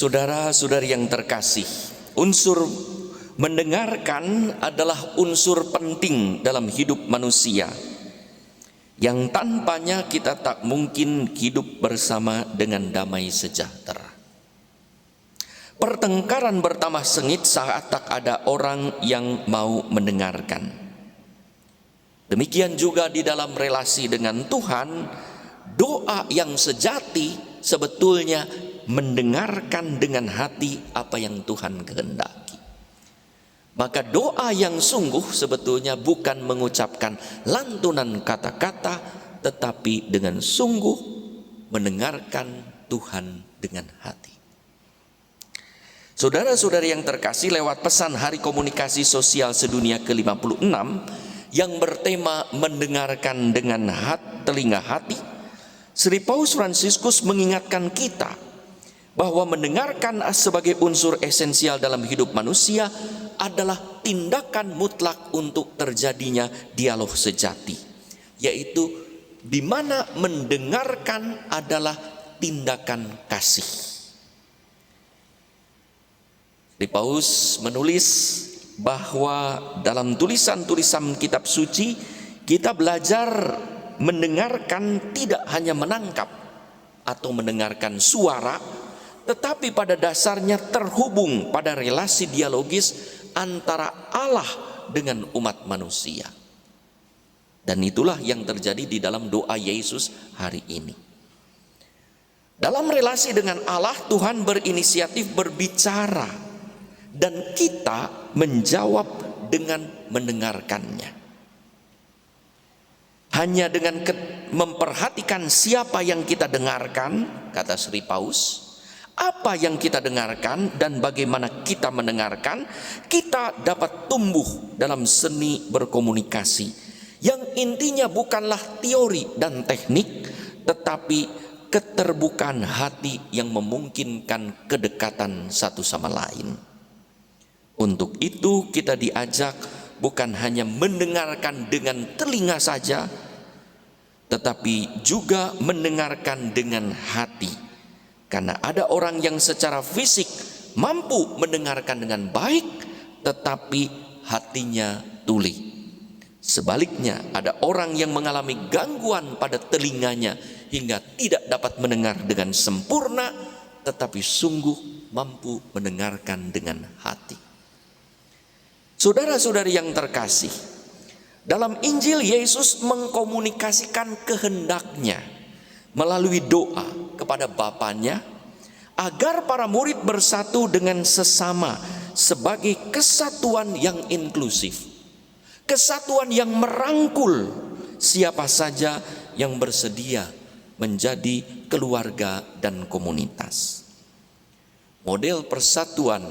Saudara-saudari yang terkasih, unsur mendengarkan adalah unsur penting dalam hidup manusia yang tanpanya kita tak mungkin hidup bersama dengan damai sejahtera. Pertengkaran bertambah sengit saat tak ada orang yang mau mendengarkan. Demikian juga di dalam relasi dengan Tuhan, doa yang sejati sebetulnya mendengarkan dengan hati apa yang Tuhan kehendaki. Maka doa yang sungguh sebetulnya bukan mengucapkan lantunan kata-kata, tetapi dengan sungguh mendengarkan Tuhan dengan hati. Saudara-saudari yang terkasih, lewat pesan Hari Komunikasi Sosial Sedunia ke-56 yang bertema mendengarkan dengan telinga hati, Sri Paus Fransiskus mengingatkan kita bahwa mendengarkan sebagai unsur esensial dalam hidup manusia adalah tindakan mutlak untuk terjadinya dialog sejati, yaitu di mana mendengarkan adalah tindakan kasih. Sri Paus menulis bahwa dalam tulisan-tulisan kitab suci kita belajar mendengarkan tidak hanya menangkap atau mendengarkan suara, tetapi pada dasarnya terhubung pada relasi dialogis antara Allah dengan umat manusia. Dan itulah yang terjadi di dalam doa Yesus hari ini. Dalam relasi dengan Allah, Tuhan berinisiatif berbicara dan kita menjawab dengan mendengarkannya. Hanya dengan memperhatikan siapa yang kita dengarkan, kata Sri Paus, apa yang kita dengarkan dan bagaimana kita mendengarkan, kita dapat tumbuh dalam seni berkomunikasi yang intinya bukanlah teori dan teknik, tetapi keterbukaan hati yang memungkinkan kedekatan satu sama lain. Untuk itu kita diajak bukan hanya mendengarkan dengan telinga saja, tetapi juga mendengarkan dengan hati. Karena ada orang yang secara fisik mampu mendengarkan dengan baik, tetapi hatinya tuli. Sebaliknya, ada orang yang mengalami gangguan pada telinganya hingga tidak dapat mendengar dengan sempurna, tetapi sungguh mampu mendengarkan dengan hati. Saudara-saudari yang terkasih, dalam Injil Yesus mengkomunikasikan kehendaknya melalui doa kepada Bapanya agar para murid bersatu dengan sesama sebagai kesatuan yang inklusif, kesatuan yang merangkul siapa saja yang bersedia menjadi keluarga dan komunitas. Model persatuan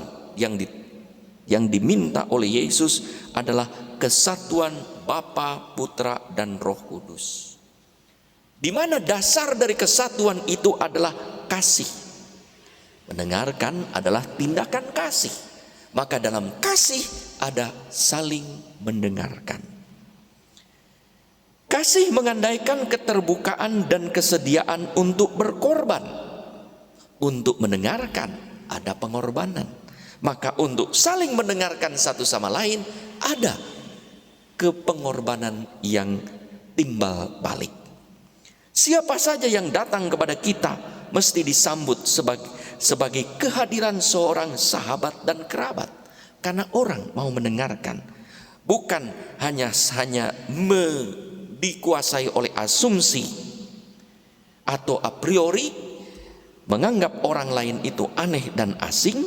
yang diminta oleh Yesus adalah kesatuan Bapa, Putra, dan Roh Kudus, di mana dasar dari kesatuan itu adalah kasih. Mendengarkan adalah tindakan kasih, maka dalam kasih ada saling mendengarkan. Kasih mengandaikan keterbukaan dan kesediaan untuk berkorban. Untuk mendengarkan ada pengorbanan, maka untuk saling mendengarkan satu sama lain ada kepengorbanan yang timbal balik. Siapa saja yang datang kepada kita mesti disambut sebagai kehadiran seorang sahabat dan kerabat, karena orang mau mendengarkan, bukan hanya dikuasai oleh asumsi atau a priori menganggap orang lain itu aneh dan asing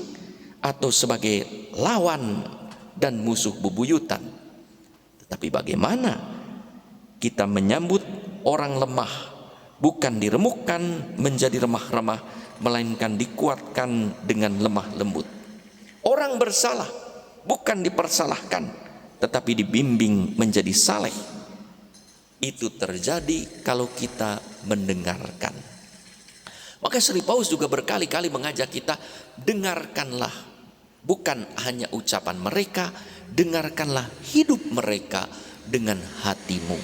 atau sebagai lawan dan musuh bebuyutan. Tetapi bagaimana kita menyambut orang lemah, bukan diremukkan menjadi remah-remah, melainkan dikuatkan dengan lemah lembut. Orang bersalah bukan dipersalahkan, tetapi dibimbing menjadi saleh. Itu terjadi kalau kita mendengarkan. Maka Sri Paus juga berkali-kali mengajak kita, dengarkanlah bukan hanya ucapan mereka, dengarkanlah hidup mereka dengan hatimu.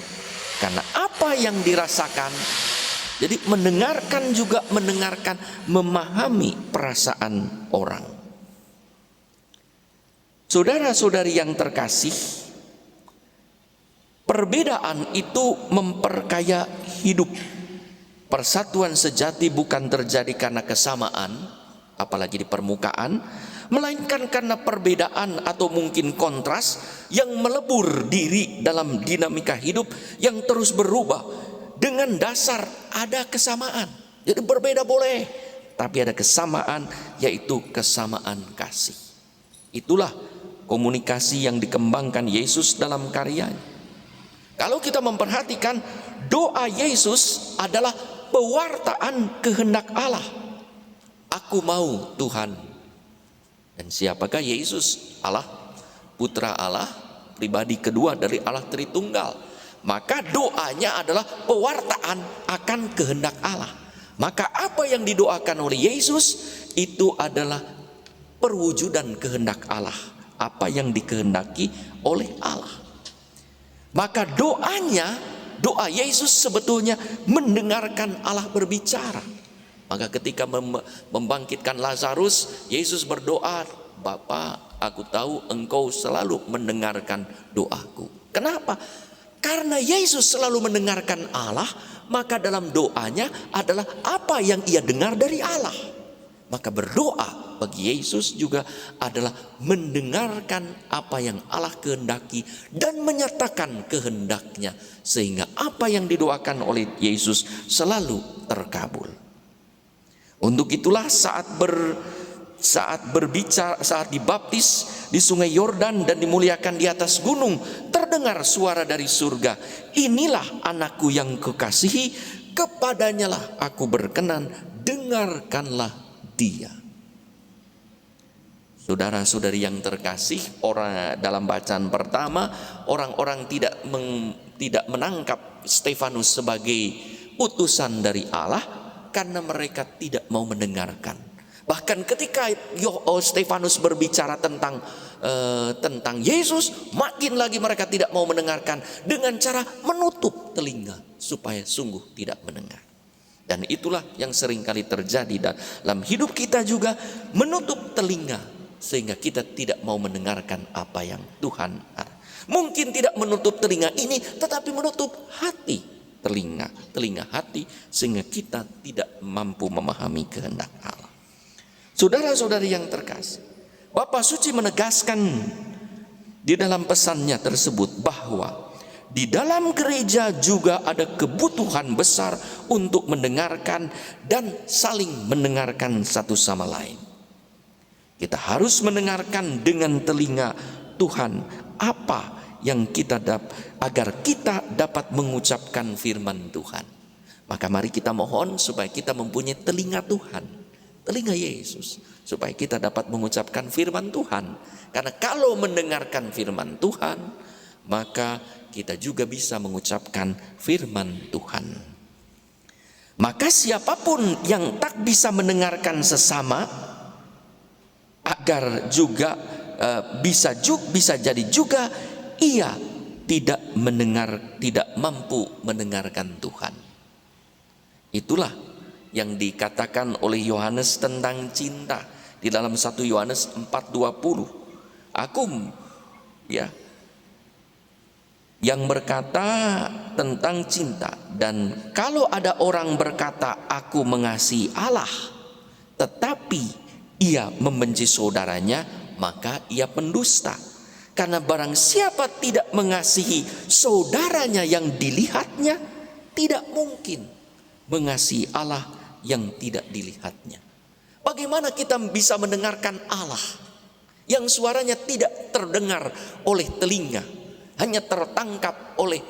Karena apa yang dirasakan Jadi mendengarkan juga mendengarkan, memahami perasaan orang. Saudara-saudari yang terkasih, perbedaan itu memperkaya hidup. Persatuan sejati bukan terjadi karena kesamaan, apalagi di permukaan, melainkan karena perbedaan atau mungkin kontras yang melebur diri dalam dinamika hidup yang terus berubah. Dengan dasar ada kesamaan. Jadi berbeda boleh, tapi ada kesamaan, yaitu kesamaan kasih. Itulah komunikasi yang dikembangkan Yesus dalam karyanya. Kalau kita memperhatikan, doa Yesus adalah pewartaan kehendak Allah. Aku mau Tuhan. Dan siapakah Yesus? Allah, Putra Allah, pribadi kedua dari Allah Tritunggal. Maka doanya adalah pewartaan akan kehendak Allah. Maka apa yang didoakan oleh Yesus itu adalah perwujudan kehendak Allah, apa yang dikehendaki oleh Allah. Maka doa Yesus sebetulnya mendengarkan Allah berbicara. Maka ketika membangkitkan Lazarus, Yesus berdoa, Bapa, aku tahu engkau selalu mendengarkan doaku. Kenapa? Karena Yesus selalu mendengarkan Allah, maka dalam doanya adalah apa yang ia dengar dari Allah. Maka berdoa bagi Yesus juga adalah mendengarkan apa yang Allah kehendaki dan menyatakan kehendaknya, sehingga apa yang didoakan oleh Yesus selalu terkabul. Untuk itulah saat berbicara, saat dibaptis di sungai Yordan dan dimuliakan di atas gunung, terdengar suara dari surga, inilah anakku yang kukasihi, kepadanya lah aku berkenan, dengarkanlah dia. Saudara-saudari yang terkasih, orang dalam bacaan pertama, orang-orang tidak menangkap Stefanus sebagai utusan dari Allah karena mereka tidak mau mendengarkan. Bahkan ketika Stefanus berbicara tentang Yesus, makin lagi mereka tidak mau mendengarkan dengan cara menutup telinga supaya sungguh tidak mendengar. Dan itulah yang seringkali terjadi dalam hidup kita juga, menutup telinga sehingga kita tidak mau mendengarkan apa yang Tuhan ada. Mungkin tidak menutup telinga ini, tetapi menutup hati, telinga hati, sehingga kita tidak mampu memahami kehendak Allah. Saudara-saudari yang terkasih, Bapak Suci menegaskan di dalam pesannya tersebut bahwa di dalam gereja juga ada kebutuhan besar untuk mendengarkan dan saling mendengarkan satu sama lain. Kita harus mendengarkan dengan telinga Tuhan apa yang kita agar kita dapat mengucapkan firman Tuhan. Maka mari kita mohon supaya kita mempunyai telinga Tuhan, telinga Yesus, supaya kita dapat mengucapkan firman Tuhan. Karena kalau mendengarkan firman Tuhan, maka kita juga bisa mengucapkan firman Tuhan. Maka siapapun yang tak bisa mendengarkan sesama, agar juga bisa jadi juga ia tidak mampu mendengarkan Tuhan. Itulah yang dikatakan oleh Yohanes tentang cinta di dalam 1 Yohanes 4:20. Aku yang berkata tentang cinta, dan kalau ada orang berkata aku mengasihi Allah tetapi ia membenci saudaranya, maka ia pendusta. Karena barang siapa tidak mengasihi saudaranya yang dilihatnya, tidak mungkin mengasihi Allah yang tidak dilihatnya. Bagaimana kita bisa mendengarkan Allah yang suaranya tidak terdengar oleh telinga, hanya tertangkap oleh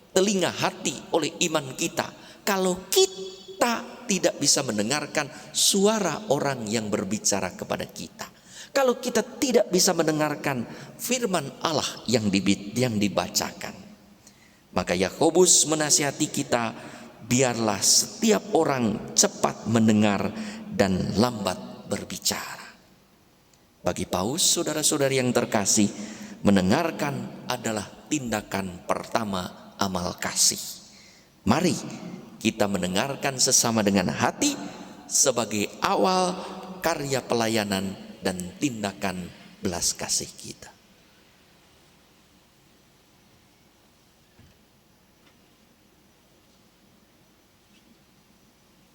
telinga hati, oleh iman kita, kalau kita tidak bisa mendengarkan suara orang yang berbicara kepada kita, kalau kita tidak bisa mendengarkan firman Allah yang dibacakan. Maka Yakobus menasihati kita, biarlah setiap orang cepat mendengar dan lambat berbicara. Bagi Paus, saudara-saudari yang terkasih, mendengarkan adalah tindakan pertama amal kasih. Mari kita mendengarkan sesama dengan hati sebagai awal karya pelayanan dan tindakan belas kasih kita.